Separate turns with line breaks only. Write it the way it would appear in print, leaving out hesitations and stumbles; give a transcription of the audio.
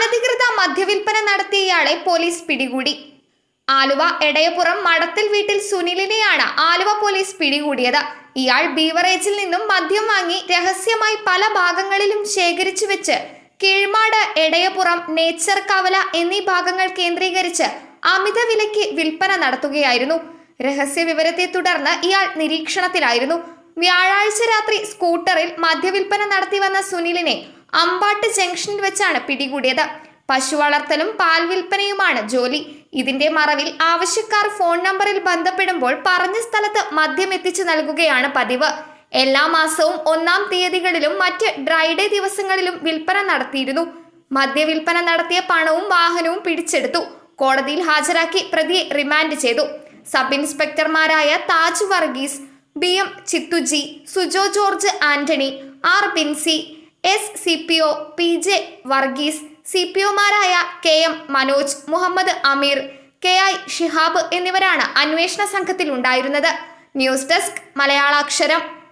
അനധികൃത മദ്യവിൽപ്പന നടത്തിയ ഇയാളെ പോലീസ് പിടികൂടി. ആലുവ എടയപ്പുറം മടത്തിൽ വീട്ടിൽ സുനിലിനെയാണ് ആലുവ പോലീസ് പിടികൂടിയത്. ഇയാൾ ബീവറേജിൽ നിന്നും മദ്യം വാങ്ങി രഹസ്യമായി പല ഭാഗങ്ങളിലും ശേഖരിച്ചു വെച്ച് കീഴ്മാട്, എടയപ്പുറം, നേച്ചർ കവല എന്നീ ഭാഗങ്ങൾ കേന്ദ്രീകരിച്ച് അമിത വിലയ്ക്ക് വിൽപ്പന നടത്തുകയായിരുന്നു. രഹസ്യ വിവരത്തെ തുടർന്ന് ഇയാൾ നിരീക്ഷണത്തിലായിരുന്നു. വ്യാഴാഴ്ച രാത്രി സ്കൂട്ടറിൽ മദ്യവിൽപ്പന നടത്തി വന്ന സുനിലിനെ അമ്പാട്ട് ജംഗ്ഷനിൽ വെച്ചാണ് പിടികൂടിയത്. പശു വളർത്തലും പാൽ വിൽപ്പനയുമാണ് ജോലി. ഇതിന്റെ മറവിൽ ആവശ്യക്കാർ ഫോൺ നമ്പറിൽ ബന്ധപ്പെടുമ്പോൾ പറഞ്ഞ സ്ഥലത്ത് മദ്യം എത്തിച്ചു നൽകുകയാണ് പതിവ്. എല്ലാ മാസവും 1-ാം തീയതികളിലും മറ്റ് ഡ്രൈഡേ ദിവസങ്ങളിലും വിൽപ്പന നടത്തിയിരുന്നു. മദ്യവിൽപ്പന നടത്തിയ പണവും വാഹനവും പിടിച്ചെടുത്തു. കോടതിയിൽ ഹാജരാക്കി പ്രതിയെ റിമാൻഡ് ചെയ്തു. സബ് ഇൻസ്പെക്ടർമാരായ Taj Varghese, BM Chithuji, Sujo George Antony, R Binsy, SCPO PJ Varghese, CPOമാരായ KM മനോജ്, മുഹമ്മദ് അമീർ, KI ഷിഹാബ് എന്നിവരാണ് അന്വേഷണ സംഘത്തിൽ ഉണ്ടായിരുന്നത്. News desk മലയാളാക്ഷരം.